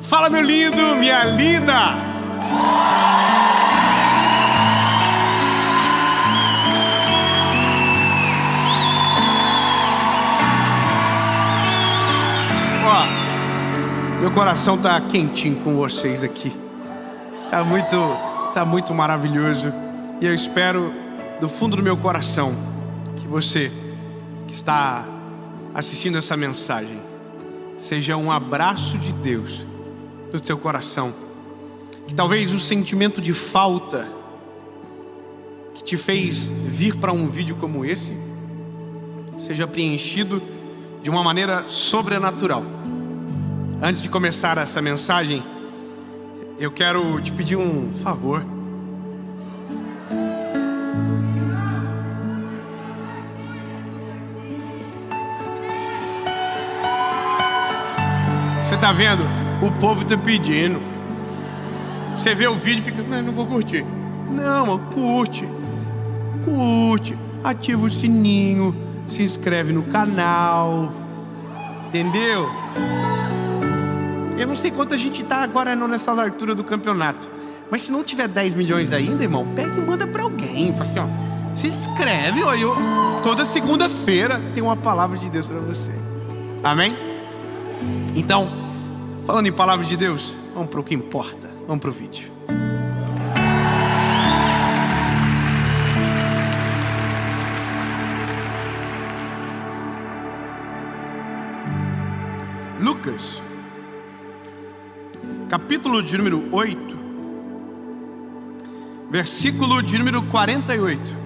Fala, meu lindo, minha linda. Ó, meu coração tá quentinho com vocês aqui. Tá muito maravilhoso. E eu espero do fundo do meu coração que você que está assistindo essa mensagem seja um abraço de Deus no teu coração. Que talvez o sentimento de falta que te fez vir para um vídeo como esse seja preenchido de uma maneira sobrenatural. Antes de começar essa mensagem, eu quero te pedir um favor. Você tá vendo? O povo tá pedindo. Você vê o vídeo e fica, não vou curtir. Não, curte. Ativa o sininho, se inscreve no canal. Entendeu? Eu não sei quanto a gente tá agora nessa altura do campeonato, mas se não tiver 10 milhões ainda, irmão, pega e manda pra alguém. Fala assim, ó, se inscreve, ó, toda segunda-feira tem uma palavra de Deus pra você. Amém? Então, falando em palavra de Deus, vamos pro que importa. Vamos pro vídeo. Lucas, capítulo de número 8, versículo de número 48,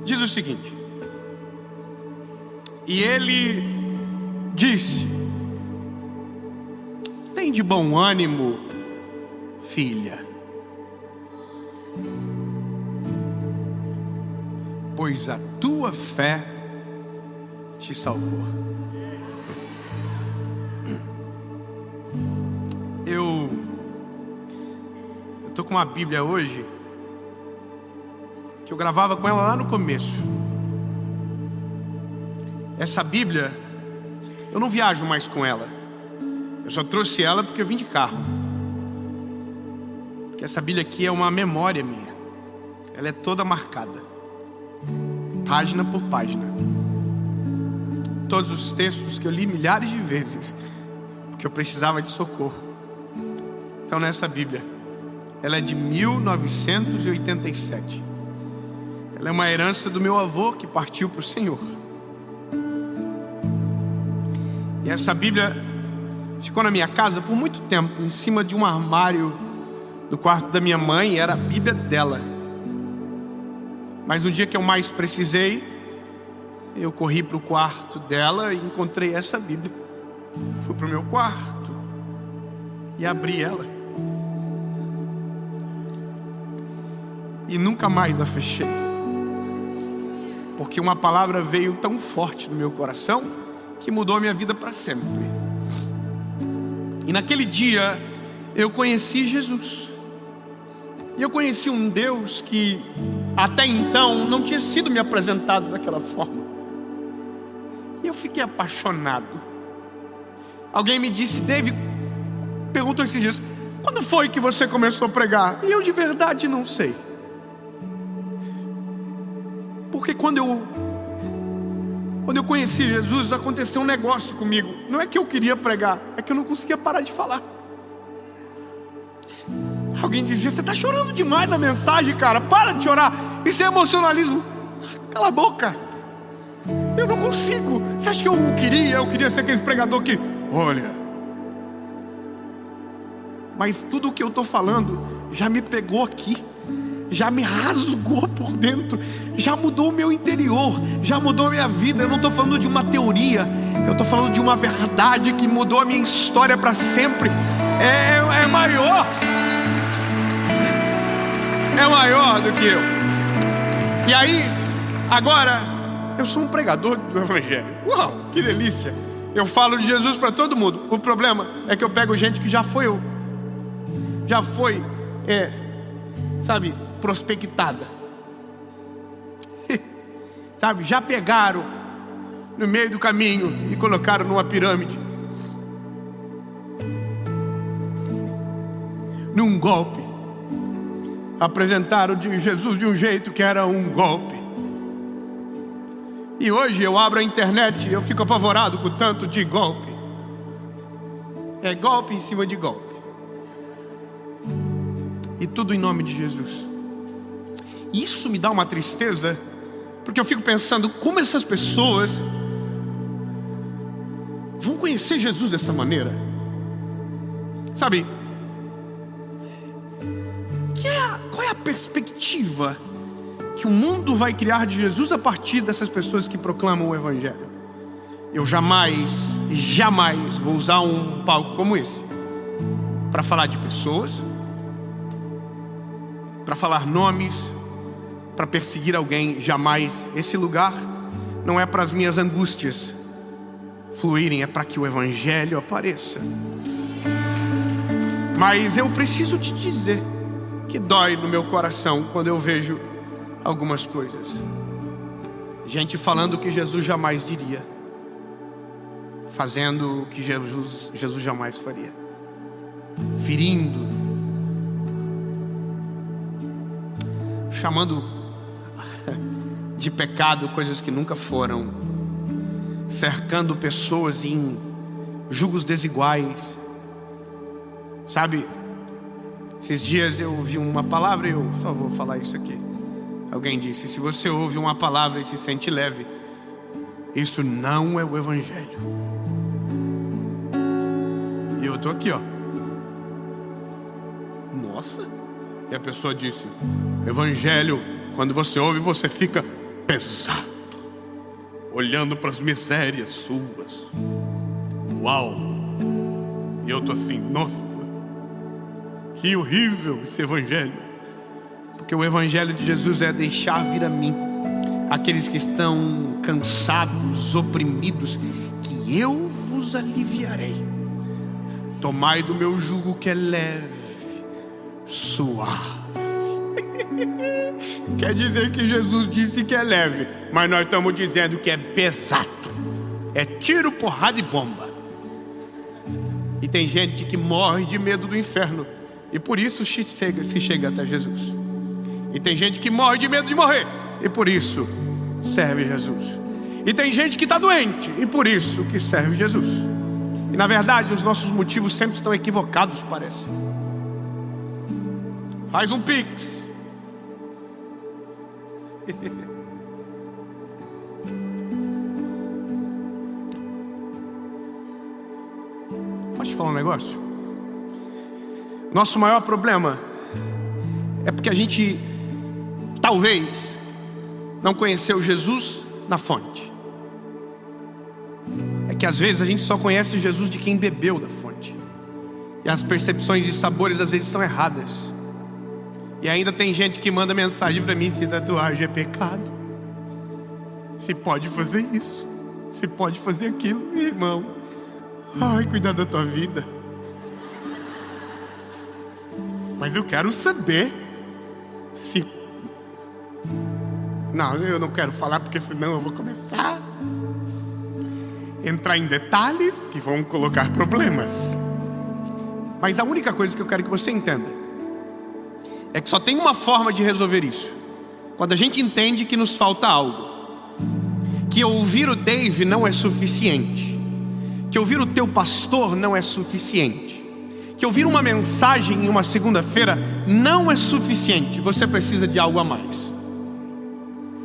diz o seguinte: e ele disse: tem de bom ânimo, filha, pois a tua fé te salvou. Eu tô com uma Bíblia hoje que eu gravava com ela lá no começo. Essa Bíblia eu não viajo mais com ela. Eu só trouxe ela porque eu vim de carro. Porque essa Bíblia aqui é uma memória minha. Ela é toda marcada, página por página. Todos os textos que eu li milhares de vezes, porque eu precisava de socorro. Então nessa Bíblia, ela é de 1987. Ela é uma herança do meu avô que partiu para o Senhor. E essa Bíblia ficou na minha casa por muito tempo, em cima de um armário do quarto da minha mãe. Era a Bíblia dela. Mas no dia que eu mais precisei, eu corri para o quarto dela e encontrei essa Bíblia. Fui para o meu quarto e abri ela. E nunca mais a fechei. Porque uma palavra veio tão forte no meu coração que mudou a minha vida para sempre. E naquele dia eu conheci Jesus. E eu conheci um Deus que até então não tinha sido me apresentado daquela forma. E eu fiquei apaixonado. Alguém me disse, David, perguntou esses dias, quando foi que você começou a pregar? E eu de verdade não sei. Porque quando eu conheci Jesus, aconteceu um negócio comigo. Não é que eu queria pregar, é que eu não conseguia parar de falar. Alguém dizia, você está chorando demais na mensagem, cara, para de chorar, isso é emocionalismo. Cala a boca, eu não consigo. Você acha que eu queria ser aquele pregador que, olha. Mas tudo o que eu estou falando já me pegou aqui, já me rasgou por dentro, já mudou o meu interior, já mudou a minha vida. Eu não estou falando de uma teoria, eu estou falando de uma verdade que mudou a minha história para sempre. É maior do que eu. E aí, agora, eu sou um pregador do Evangelho. Uau, que delícia. Eu falo de Jesus para todo mundo. O problema é que eu pego gente que já foi prospectada. Sabe, já pegaram no meio do caminho e colocaram numa pirâmide. num golpe. Apresentaram de Jesus de um jeito que era um golpe. E hoje eu abro a internet e eu fico apavorado com o tanto de golpe. É golpe em cima de golpe. E tudo em nome de Jesus. Isso me dá uma tristeza, porque eu fico pensando como essas pessoas vão conhecer Jesus dessa maneira. Sabe? Qual é a perspectiva que o mundo vai criar de Jesus a partir dessas pessoas que proclamam o Evangelho? Eu jamais vou usar um palco como esse para falar de pessoas, para falar nomes, para perseguir alguém. Jamais. Esse lugar não é para as minhas angústias fluírem, é para que o Evangelho apareça. Mas eu preciso te dizer que dói no meu coração quando eu vejo algumas coisas. Gente falando o que Jesus jamais diria, fazendo o que Jesus jamais faria, ferindo, chamando de pecado coisas que nunca foram, cercando pessoas em julgos desiguais. Sabe, esses dias eu ouvi uma palavra e eu só vou falar isso aqui. Alguém disse: se você ouve uma palavra e se sente leve, isso não é o Evangelho. E eu tô aqui, ó. Nossa. E a pessoa disse: Evangelho, quando você ouve, você fica pesado, olhando para as misérias suas. Uau. E eu tô assim: nossa, que horrível esse Evangelho. Porque o Evangelho de Jesus é deixar vir a mim aqueles que estão cansados, oprimidos, que eu vos aliviarei. Tomai do meu jugo que é leve, suave. Quer dizer que Jesus disse que é leve, mas nós estamos dizendo que é pesado. É tiro, porrada e bomba. E tem gente que morre de medo do inferno e por isso se chega até Jesus. E tem gente que morre de medo de morrer e por isso serve Jesus. E tem gente que está doente e por isso que serve Jesus. E na verdade os nossos motivos sempre estão equivocados, parece. Faz um pix. Pode te falar um negócio? Nosso maior problema é porque a gente talvez não conheceu Jesus na fonte. É que às vezes a gente só conhece Jesus de quem bebeu da fonte. E as percepções de sabores às vezes são erradas. E ainda tem gente que manda mensagem para mim: se tatuagem é pecado, se pode fazer isso, se pode fazer aquilo. Irmão, ai, cuidar da tua vida. Mas eu quero saber se... Não, eu não quero falar, porque senão eu vou começar a entrar em detalhes que vão colocar problemas. Mas a única coisa que eu quero que você entenda é que só tem uma forma de resolver isso: quando a gente entende que nos falta algo. Que ouvir o Dave não é suficiente, que ouvir o teu pastor não é suficiente, que ouvir uma mensagem em uma segunda-feira não é suficiente. Você precisa de algo a mais.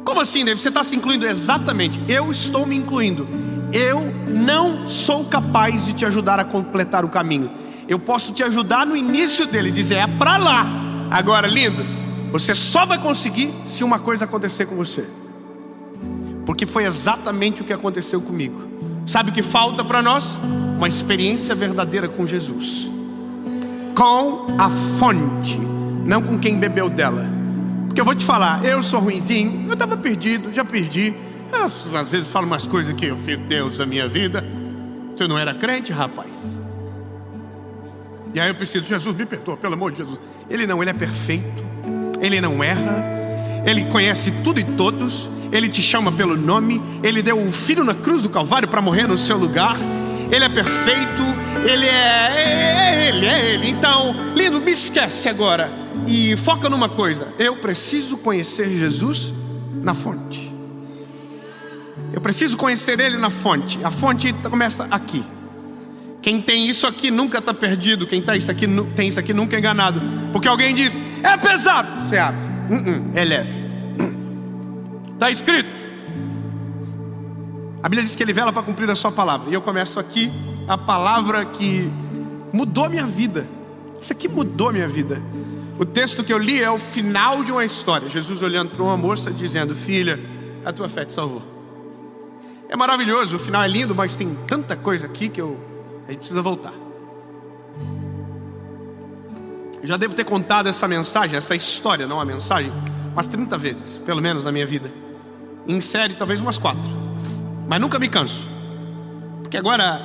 Como assim, Dave? Você está se incluindo? Exatamente, eu estou me incluindo. Eu não sou capaz de te ajudar a completar o caminho. Eu posso te ajudar no início dele, dizer: é para lá. Agora, lindo, você só vai conseguir se uma coisa acontecer com você. Porque foi exatamente o que aconteceu comigo. Sabe o que falta para nós? Uma experiência verdadeira com Jesus, com a fonte, não com quem bebeu dela. Porque eu vou te falar, eu sou ruinzinho, eu estava perdido, já perdi. Eu, às vezes falo umas coisas que eu fico: Deus da minha vida, você não era crente, rapaz? E aí eu preciso: Jesus, me perdoa, pelo amor de Jesus. Ele não, ele é perfeito, ele não erra, ele conhece tudo e todos, ele te chama pelo nome, ele deu o Filho na cruz do Calvário para morrer no seu lugar. Ele é perfeito, ele é Ele. Então, lindo, me esquece agora e foca numa coisa. Eu preciso conhecer Jesus na fonte. Eu preciso conhecer Ele na fonte. A fonte começa aqui. Quem tem isso aqui nunca está perdido. Quem tem isso aqui nunca é enganado. Porque alguém diz, é pesado. Você abre, é leve. Está escrito. A Bíblia diz que Ele vela para cumprir a sua palavra. E eu começo aqui a palavra que mudou minha vida. Isso aqui mudou minha vida. O texto que eu li é o final de uma história. Jesus olhando para uma moça dizendo, filha, a tua fé te salvou. É maravilhoso, o final é lindo, mas tem tanta coisa aqui que a gente precisa voltar. Eu já devo ter contado essa mensagem, essa história, não a mensagem, umas 30 vezes, pelo menos na minha vida. Em série, talvez umas 4. Mas nunca me canso. Porque agora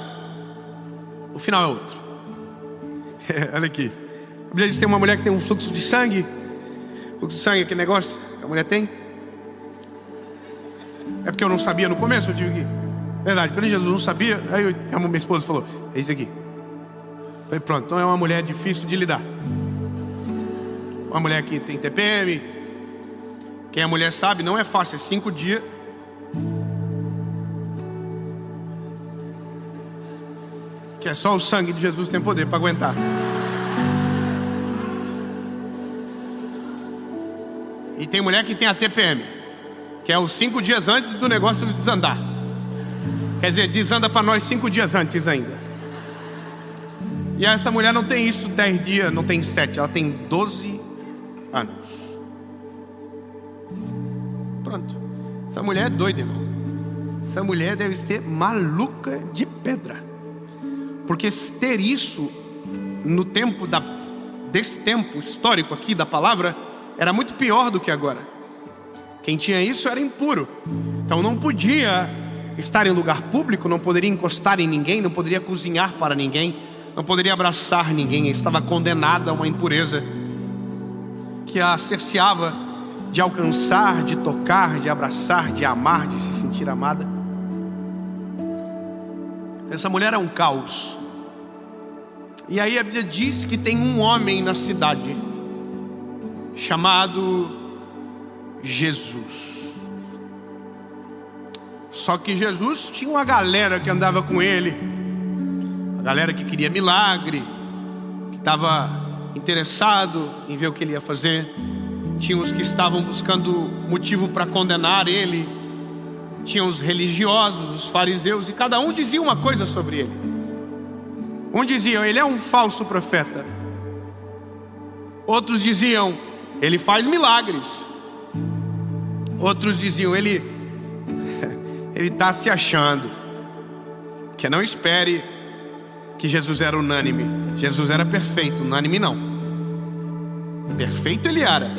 o final é outro. Olha aqui. A Bíblia diz que tem uma mulher que tem um fluxo de sangue. Fluxo de sangue, aquele negócio que a mulher tem. É porque eu não sabia no começo, eu tive que... Verdade, pelo Jesus não sabia. Aí a minha esposa falou, é isso aqui. Eu falei, pronto, então é uma mulher difícil de lidar. Uma mulher que tem TPM. Quem a mulher sabe, não é fácil, é 5 dias. Que é só o sangue de Jesus tem poder para aguentar. E tem mulher que tem a TPM, que é os 5 dias antes do negócio desandar. Quer dizer, desanda para nós 5 dias antes ainda. E essa mulher não tem isso 10 dias, não tem 7, ela tem 12 anos. Pronto. Essa mulher é doida, irmão. Essa mulher deve ser maluca de pedra. Porque ter isso no tempo desse tempo histórico aqui da palavra era muito pior do que agora. Quem tinha isso era impuro. Então não podia estar em lugar público, não poderia encostar em ninguém, não poderia cozinhar para ninguém, não poderia abraçar ninguém. Estava condenada a uma impureza que a cerceava de alcançar, de tocar, de abraçar, de amar, de se sentir amada. Essa mulher é um caos. E aí a Bíblia diz que tem um homem na cidade chamado Jesus. Só que Jesus tinha uma galera que andava com ele, uma galera que queria milagre, que estava interessado em ver o que ele ia fazer. Tinha os que estavam buscando motivo para condenar ele. Tinha os religiosos, os fariseus, e cada um dizia uma coisa sobre ele. Um dizia, ele é um falso profeta. Outros diziam, ele faz milagres. Outros diziam, ele está se achando. Que não espere que Jesus era unânime. Jesus era perfeito, unânime não. Perfeito ele era,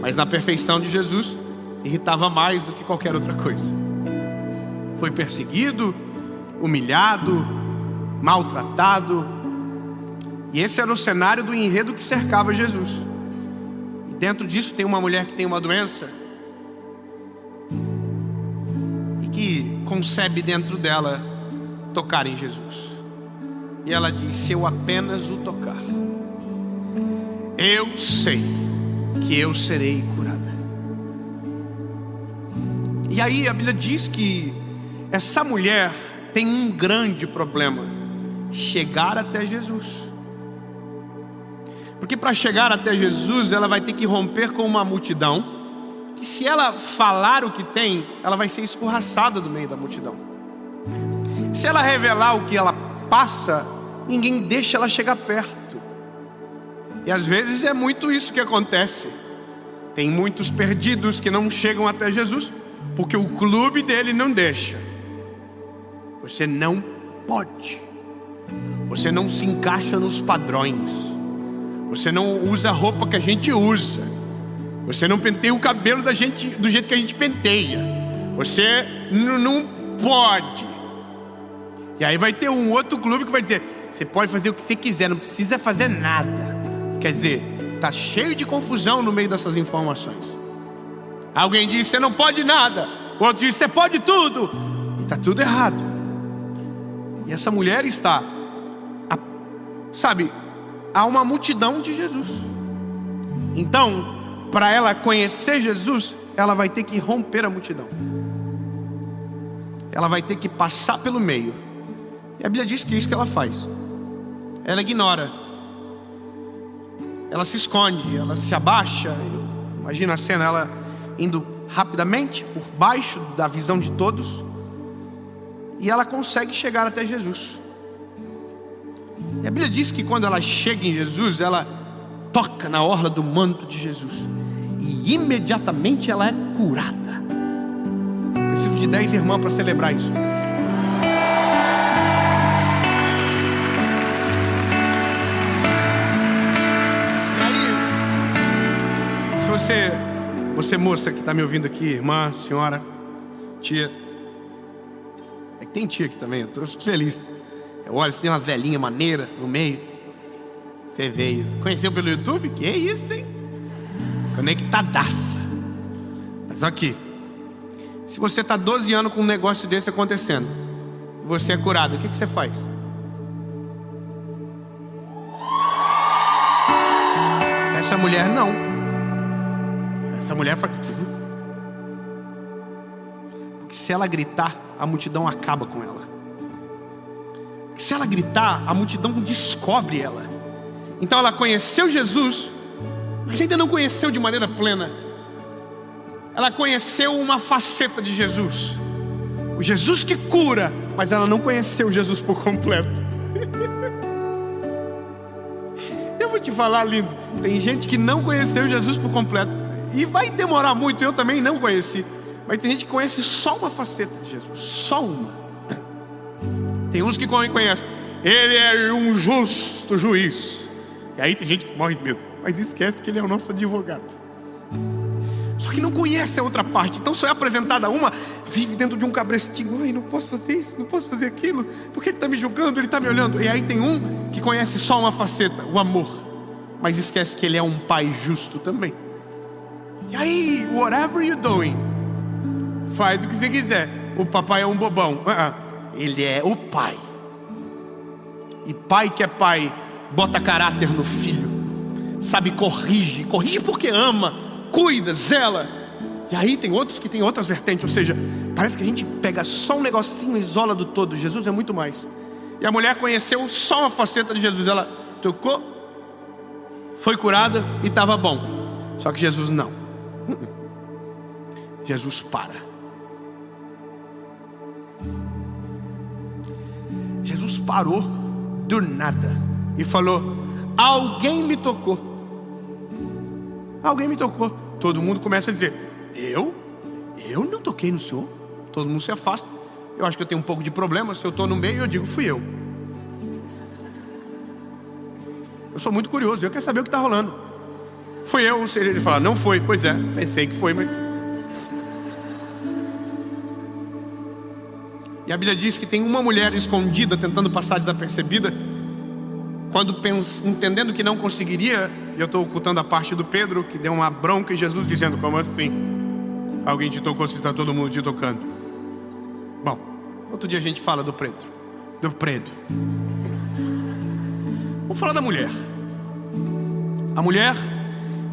mas na perfeição de Jesus irritava mais do que qualquer outra coisa. Foi perseguido, humilhado, maltratado. E esse era o cenário do enredo que cercava Jesus. E dentro disso tem uma mulher que tem uma doença e que concebe dentro dela tocar em Jesus. E ela diz, se eu apenas o tocar, eu sei que eu serei curada. E aí a Bíblia diz que essa mulher tem um grande problema: chegar até Jesus. Porque para chegar até Jesus, ela vai ter que romper com uma multidão, que se ela falar o que tem, ela vai ser escorraçada do meio da multidão. Se ela revelar o que ela passa, ninguém deixa ela chegar perto. E às vezes é muito isso que acontece. Tem muitos perdidos que não chegam até Jesus, porque o clube dele não deixa. Você não pode. Você não se encaixa nos padrões. Você não usa a roupa que a gente usa. Você não penteia o cabelo da gente do jeito que a gente penteia. Você não pode. E aí vai ter um outro clube que vai dizer, você pode fazer o que você quiser, não precisa fazer nada. Quer dizer, está cheio de confusão no meio dessas informações. Alguém diz, você não pode nada. O outro diz, você pode tudo. E está tudo errado. E essa mulher está, a uma multidão de Jesus. Então, para ela conhecer Jesus, ela vai ter que romper a multidão. Ela vai ter que passar pelo meio. E a Bíblia diz que é isso que ela faz. Ela ignora. Ela se esconde, ela se abaixa. Imagina a cena, ela indo rapidamente por baixo da visão de todos. E ela consegue chegar até Jesus. E a Bíblia diz que quando ela chega em Jesus, ela toca na orla do manto de Jesus. E imediatamente ela é curada. Preciso de 10 irmãs para celebrar isso. E aí, se você moça que está me ouvindo aqui, irmã, senhora, tia. É que tem tia aqui também, eu estou feliz. Olha, você tem umas velhinhas maneiras no meio. Você veio. Conheceu pelo YouTube? Que é isso, hein? Conectadaça. Mas aqui, se você está 12 anos com um negócio desse acontecendo, você é curado, o que você faz? Essa mulher não. Essa mulher faz. Porque se ela gritar, a multidão acaba com ela. Porque se ela gritar, a multidão descobre ela. Então ela conheceu Jesus, mas ainda não conheceu de maneira plena. Ela conheceu uma faceta de Jesus, o Jesus que cura, mas ela não conheceu Jesus por completo. Eu vou te falar, lindo, tem gente que não conheceu Jesus por completo, e vai demorar muito, eu também não conheci. Mas tem gente que conhece só uma faceta de Jesus, só uma. Tem uns que conhecem, ele é um justo juiz. E aí tem gente que morre de medo, mas esquece que ele é o nosso advogado. Só que não conhece a outra parte. Então só é apresentada uma, vive dentro de um cabrestinho. Ai, não posso fazer isso, não posso fazer aquilo, porque ele está me julgando, ele está me olhando. E aí tem um que conhece só uma faceta, o amor, mas esquece que ele é um pai justo também. E aí, whatever you're doing, faz o que você quiser. O papai é um bobão. Ele é o pai. E pai que é pai, bota caráter no filho. Sabe, corrige porque ama, cuida, zela. E aí tem outros que tem outras vertentes. Ou seja, parece que a gente pega só um negocinho e isola do todo. Jesus é muito mais. E a mulher conheceu só uma faceta de Jesus. Ela tocou, foi curada e estava bom. Só que Jesus não. Jesus para. Jesus parou do nada e falou: alguém me tocou. Alguém me tocou. Todo mundo começa a dizer: eu não toquei no Senhor. Todo mundo se afasta. Eu acho que eu tenho um pouco de problema. Se eu estou no meio, eu digo: fui eu. Eu sou muito curioso, eu quero saber o que está rolando. Fui eu. Ele fala: não foi. Pois é, pensei que foi, mas... E a Bíblia diz que tem uma mulher escondida, tentando passar desapercebida. Quando entendendo que não conseguiria, e eu estou ocultando a parte do Pedro, que deu uma bronca em Jesus, dizendo: como assim? Alguém te tocou se está todo mundo te tocando? Bom, outro dia a gente fala do Pedro. Vamos falar da mulher. A mulher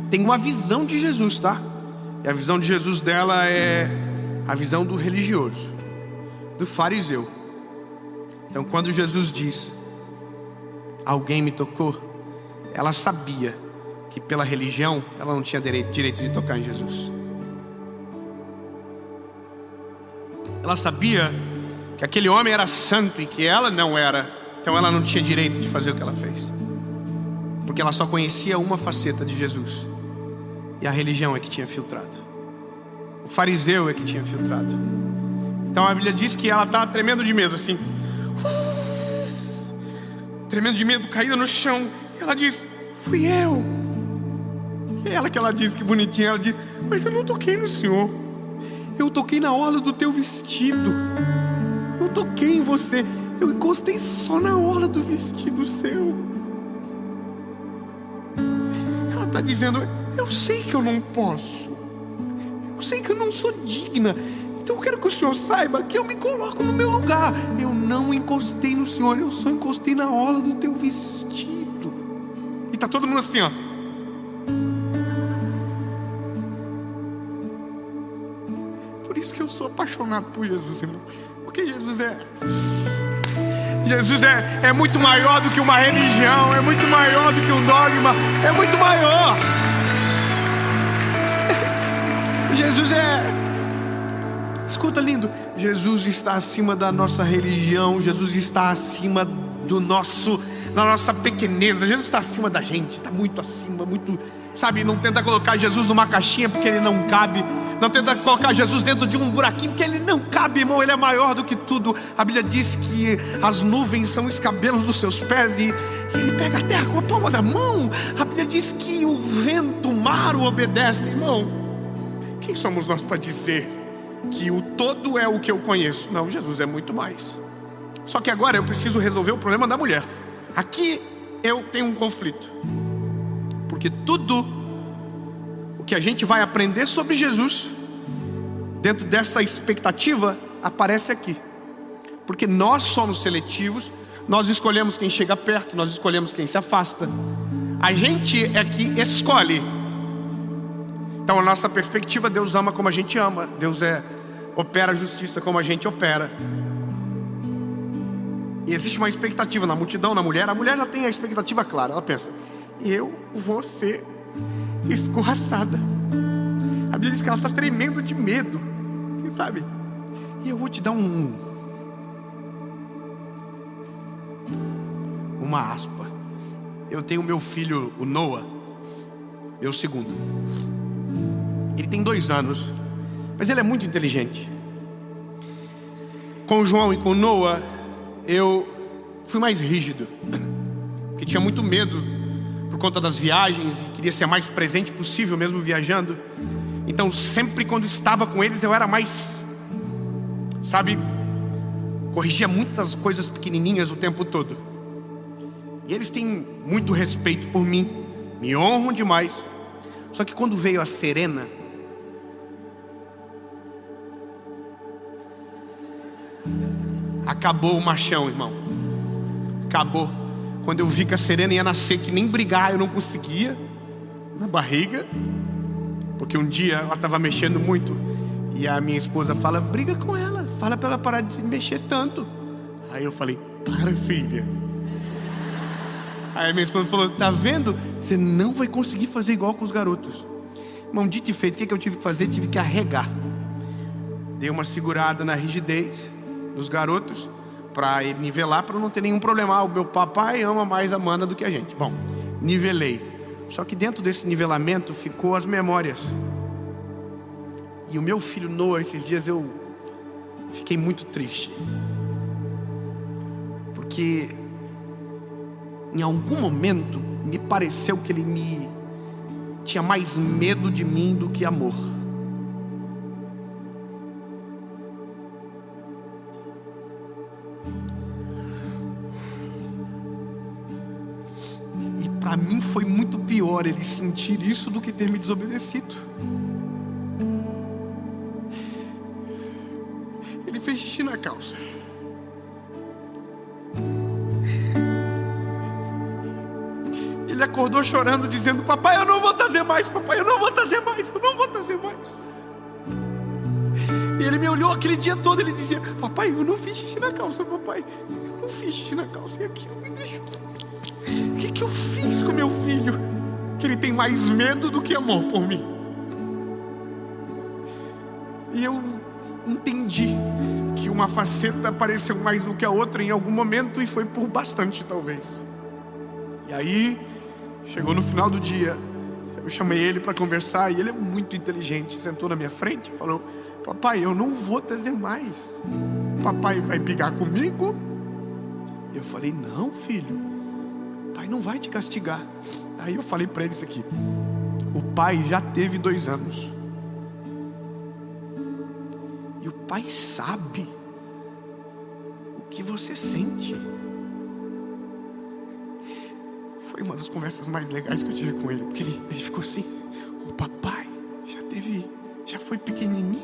tem uma visão de Jesus, tá? E a visão de Jesus dela é a visão do religioso, do fariseu. Então quando Jesus diz: alguém me tocou, ela sabia que pela religião ela não tinha direito de tocar em Jesus. Ela sabia que aquele homem era santo e que ela não era. Então ela não tinha direito de fazer o que ela fez, porque ela só conhecia uma faceta de Jesus. E a religião é que tinha filtrado. O fariseu é que tinha filtrado. Então a Bíblia diz que ela estava tremendo de medo, assim, tremendo de medo, caída no chão. E ela diz: fui eu. E ela diz, que bonitinha, ela diz: mas eu não toquei no Senhor. Eu toquei na orla do teu vestido. Não toquei em você. Eu encostei só na orla do vestido seu. Ela está dizendo: eu sei que eu não posso. Eu sei que eu não sou digna. Então eu quero que o Senhor saiba que eu me coloco no meu lugar. Eu não encostei no Senhor, eu só encostei na orla do teu vestido. E tá todo mundo assim, ó. Por isso que eu sou apaixonado por Jesus, irmão. Porque Jesus é muito maior do que uma religião, é muito maior do que um dogma, é muito maior. Jesus escuta, lindo, Jesus está acima da nossa religião, Jesus está acima da nossa pequeneza, Jesus está acima da gente, está muito acima, muito, sabe, não tenta colocar Jesus numa caixinha porque ele não cabe, não tenta colocar Jesus dentro de um buraquinho porque ele não cabe, irmão, ele é maior do que tudo. A Bíblia diz que as nuvens são os cabelos dos seus pés e ele pega a terra com a palma da mão. A Bíblia diz que o vento, o mar o obedece, irmão. Quem somos nós para dizer que o todo é o que eu conheço? Não, Jesus é muito mais. Só que agora eu preciso resolver o problema da mulher. Aqui eu tenho um conflito, porque tudo o que a gente vai aprender sobre Jesus, dentro dessa expectativa, aparece aqui. Porque nós somos seletivos, nós escolhemos quem chega perto, nós escolhemos quem se afasta. A gente é que escolhe. Então a nossa perspectiva, Deus ama como a gente ama, Deus opera a justiça como a gente opera. E existe uma expectativa na multidão, na mulher. A mulher já tem a expectativa clara. Ela pensa: eu vou ser escorraçada. A Bíblia diz que ela está tremendo de medo, quem sabe? E eu vou te dar uma aspa. Eu tenho meu filho, o Noah, meu segundo. Ele tem 2 anos, mas ele é muito inteligente. Com o João e com o Noah, eu fui mais rígido, porque tinha muito medo por conta das viagens e queria ser a mais presente possível mesmo viajando. Então sempre quando estava com eles eu era mais, sabe, corrigia muitas coisas pequenininhas o tempo todo. E eles têm muito respeito por mim, me honram demais. Só que quando veio a Serena, acabou o machão, irmão. Acabou. Quando eu vi que a Serena ia nascer, que nem brigar eu não conseguia, na barriga, porque um dia ela estava mexendo muito, e a minha esposa fala: briga com ela, fala para ela parar de mexer tanto. Aí eu falei: para, filha. Aí a minha esposa falou: tá vendo? Você não vai conseguir fazer igual com os garotos. Irmão, dito e feito, o que eu tive que fazer? Tive que arregar. Dei uma segurada na rigidez dos garotos, para nivelar, para não ter nenhum problema. O meu papai ama mais a Mana do que a gente. Bom, nivelei. Só que dentro desse nivelamento ficou as memórias. E o meu filho Noah, esses dias eu fiquei muito triste, porque em algum momento me pareceu que ele tinha mais medo de mim do que amor. Para mim foi muito pior ele sentir isso do que ter me desobedecido. Ele fez xixi na calça. Ele acordou chorando, dizendo: papai, eu não vou trazer mais, papai, eu não vou trazer mais, eu não vou trazer mais. E ele me olhou aquele dia todo, ele dizia: papai, eu não fiz xixi na calça, papai, eu não fiz xixi na calça. E aquilo me deixou. O que eu fiz com meu filho? Que ele tem mais medo do que amor por mim. E eu entendi que uma faceta apareceu mais do que a outra em algum momento, e foi por bastante talvez. E aí, chegou no final do dia, eu chamei ele para conversar, e ele é muito inteligente, sentou na minha frente e falou: papai, eu não vou trazer mais. Papai vai brigar comigo? E eu falei: não, filho, pai não vai te castigar. Aí eu falei para ele isso aqui: o pai já teve 2 anos. E o pai sabe o que você sente. Foi uma das conversas mais legais que eu tive com ele, porque ele ficou assim: o papai já foi pequenininho?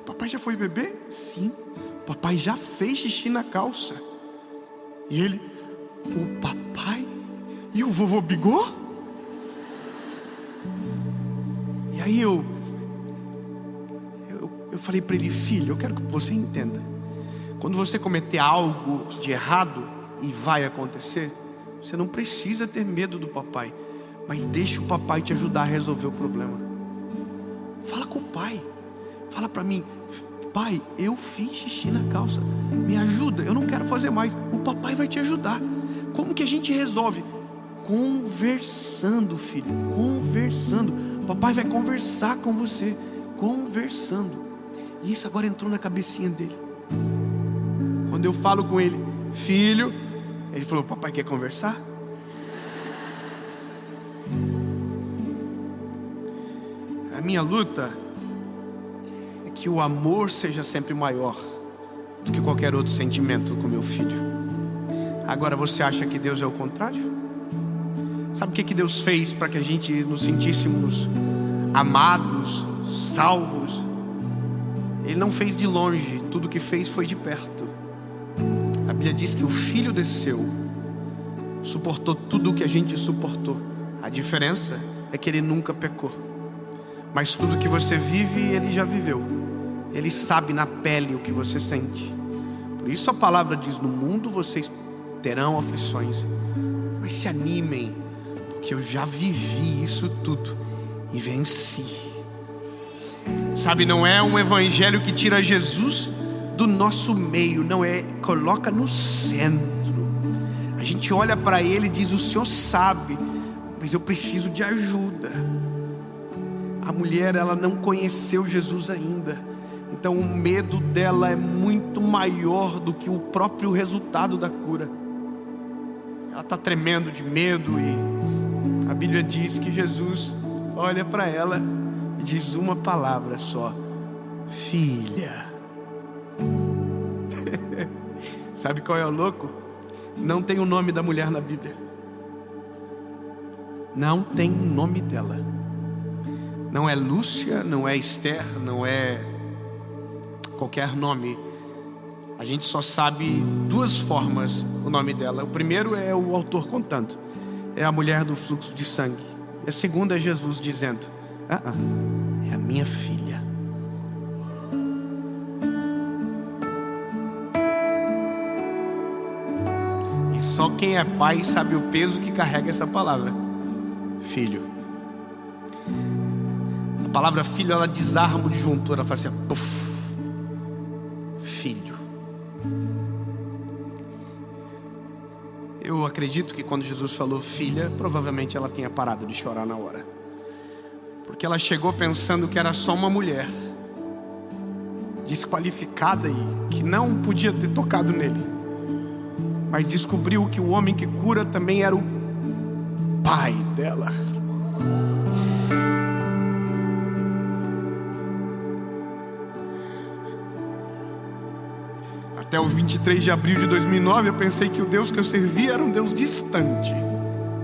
O papai já foi bebê? Sim. O papai já fez xixi na calça. E ele: o papai E o vovô Bigô? E aí eu falei para ele: filho, eu quero que você entenda. Quando você cometer algo de errado, e vai acontecer, você não precisa ter medo do papai, mas deixa o papai te ajudar a resolver o problema. Fala com o pai. Fala para mim: pai, eu fiz xixi na calça, me ajuda, eu não quero fazer mais. O papai vai te ajudar. Como que a gente resolve? Conversando, filho, conversando. O papai vai conversar com você, conversando. E isso agora entrou na cabecinha dele. Quando eu falo com ele: filho, ele falou: papai quer conversar? A minha luta é que o amor seja sempre maior do que qualquer outro sentimento com meu filho. Agora, você acha que Deus é o contrário? Sabe o que Deus fez para que a gente nos sentíssemos amados, salvos? Ele não fez de longe, tudo que fez foi de perto. A Bíblia diz que o Filho desceu, suportou tudo o que a gente suportou. A diferença é que Ele nunca pecou. Mas tudo que você vive, Ele já viveu. Ele sabe na pele o que você sente. Por isso a palavra diz: no mundo vocês terão aflições, mas se animem, porque eu já vivi isso tudo e venci. Sabe, não é um evangelho que tira Jesus do nosso meio, não é, coloca no centro. A gente olha para Ele e diz: o Senhor sabe, mas eu preciso de ajuda. A mulher, ela não conheceu Jesus ainda, então o medo dela é muito maior do que o próprio resultado da cura. Ela está tremendo de medo, e a Bíblia diz que Jesus olha para ela e diz uma palavra só: filha. Sabe qual é o louco? Não tem o nome da mulher na Bíblia. Não tem o nome dela. Não é Lúcia, não é Esther, não é qualquer nome. A gente só sabe duas formas o nome dela. O primeiro é o autor contando: é a mulher do fluxo de sangue. E a segunda é Jesus dizendo: é a minha filha. E só quem é pai sabe o peso que carrega essa palavra: filho. A palavra filho, ela desarma o disjuntor, ela faz assim: puff, filho. Eu acredito que quando Jesus falou filha, provavelmente ela tenha parado de chorar na hora, porque ela chegou pensando que era só uma mulher desqualificada e que não podia ter tocado nele, mas descobriu que o homem que cura também era o pai dela. Até o 23 de abril de 2009 eu pensei que o Deus que eu servia era um Deus distante.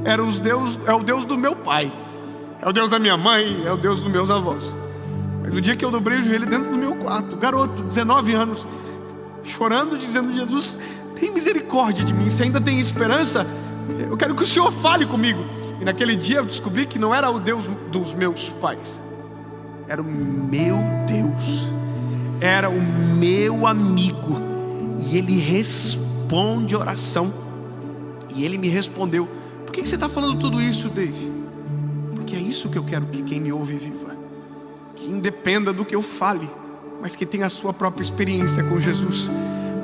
É o Deus do meu pai, é o Deus da minha mãe, é o Deus dos meus avós. Mas o dia que eu dobrei o joelho dentro do meu quarto, garoto, 19 anos, chorando, dizendo: Jesus, tem misericórdia de mim, se ainda tem esperança, eu quero que o Senhor fale comigo. E naquele dia eu descobri que não era o Deus dos meus pais, era o meu Deus, era o meu amigo. E Ele responde oração. E Ele me respondeu: por que você está falando tudo isso, Dave? Porque é isso que eu quero que quem me ouve viva. Que independa do que eu fale, mas que tenha a sua própria experiência com Jesus.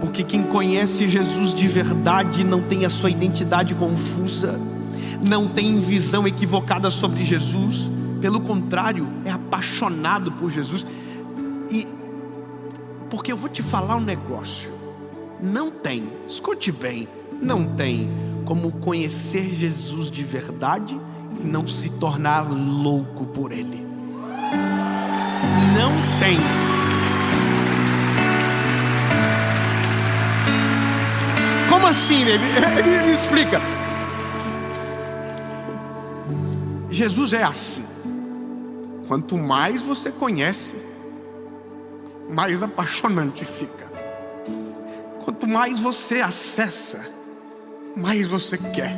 Porque quem conhece Jesus de verdade não tem a sua identidade confusa, não tem visão equivocada sobre Jesus. Pelo contrário, é apaixonado por Jesus. E porque eu vou te falar um negócio: não tem, escute bem, não tem como conhecer Jesus de verdade e não se tornar louco por Ele. Não tem. Como assim? Ele explica. Jesus é assim: quanto mais você conhece, mais apaixonante fica. Quanto mais você acessa, mais você quer.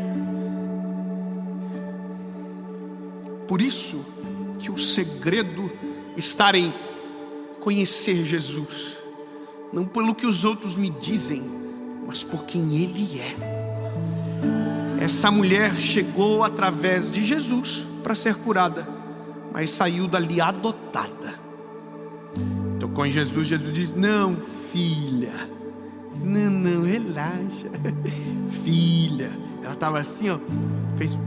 por isso que o segredo está em conhecer Jesus, não pelo que os outros me dizem, mas por quem Ele é. Essa mulher chegou através de Jesus para ser curada, mas saiu dali adotada. Tocou em Jesus, Jesus disse: não, filha, não, relaxa, filha. Ela estava assim, ó, fez.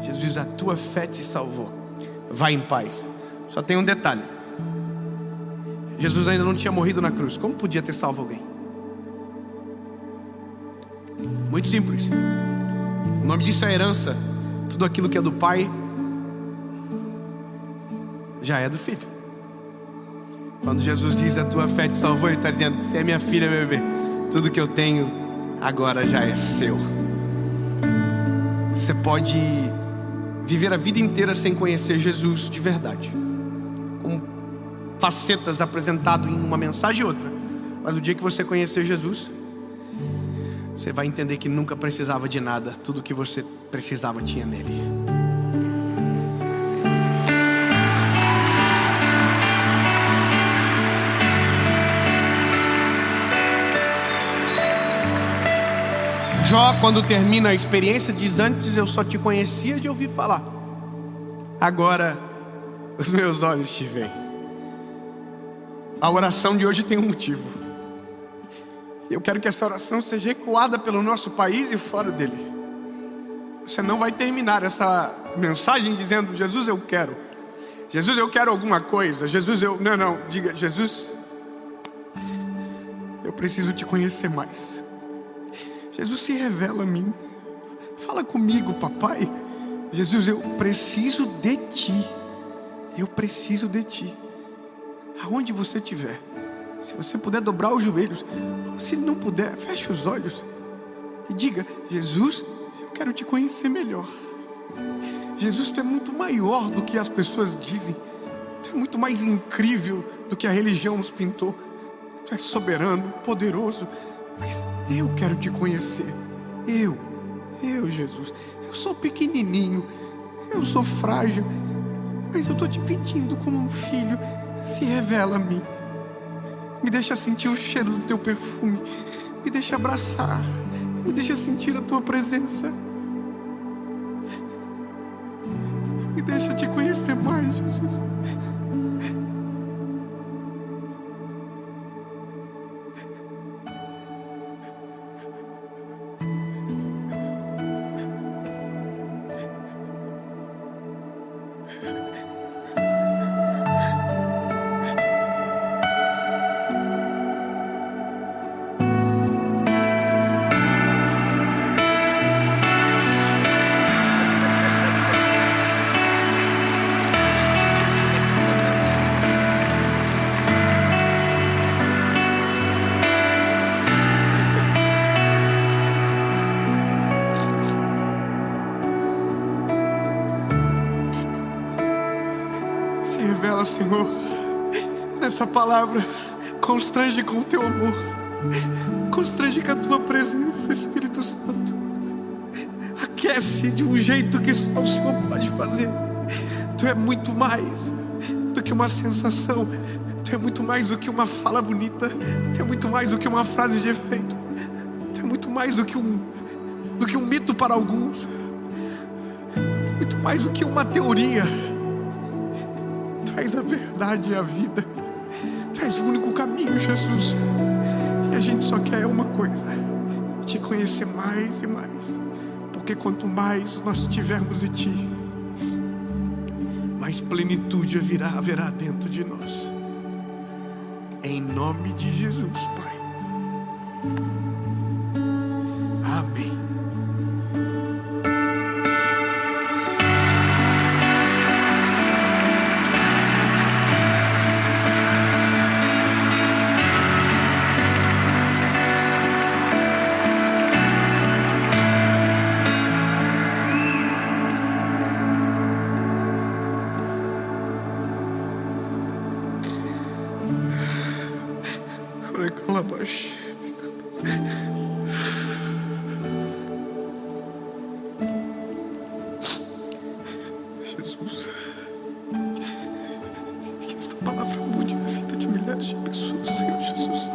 Jesus diz: a tua fé te salvou, vai em paz. Só tem um detalhe: Jesus ainda não tinha morrido na cruz. Como podia ter salvo alguém? Muito simples. O nome disso é herança. Tudo aquilo que é do pai já é do filho. Quando Jesus diz: a tua fé te salvou, Ele está dizendo: você é minha filha, meu bebê, tudo que eu tenho agora já é seu. Você pode viver a vida inteira sem conhecer Jesus de verdade, com facetas apresentadas em uma mensagem e outra, mas o dia que você conhecer Jesus, você vai entender que nunca precisava de nada. Tudo que você precisava tinha nele. Jó, quando termina a experiência, diz: antes eu só te conhecia de ouvir falar, agora os meus olhos te veem. A oração de hoje tem um motivo. Eu quero que essa oração seja ecoada pelo nosso país e fora dele. Você não vai terminar essa mensagem dizendo: Jesus, eu quero. Jesus, eu quero alguma coisa. Jesus, eu... Não, diga: Jesus, eu preciso te conhecer mais. Jesus, se revela a mim. Fala comigo, papai. Jesus, eu preciso de ti. Eu preciso de ti. Aonde você estiver, se você puder dobrar os joelhos, se não puder, feche os olhos e diga: Jesus, eu quero te conhecer melhor. Jesus, tu é muito maior do que as pessoas dizem. Tu é muito mais incrível do que a religião nos pintou. Tu és soberano, poderoso, mas eu quero te conhecer. Eu, Jesus, eu sou pequenininho, eu sou frágil, mas eu estou te pedindo como um filho: se revela a mim. Me deixa sentir o cheiro do teu perfume. Me deixa abraçar. Me deixa sentir a tua presença. Me deixa te conhecer mais, Jesus. Se revela, Senhor, nessa palavra. Constrange com o teu amor, constrange com a tua presença, Espírito Santo. Aquece de um jeito que só o Senhor pode fazer. Tu é muito mais do que uma sensação. Tu é muito mais do que uma fala bonita. Tu é muito mais do que uma frase de efeito. Tu é muito mais do que um mito para alguns. Muito mais do que uma teoria. Tu és a verdade e a vida. Tu és o único caminho, Jesus. E a gente só quer uma coisa: te conhecer mais e mais. Porque quanto mais nós tivermos de ti, mais plenitude haverá dentro de nós. Em nome de Jesus, Pai. Amém. Jesus. Que esta palavra mude a vida de milhares de pessoas, Senhor Jesus.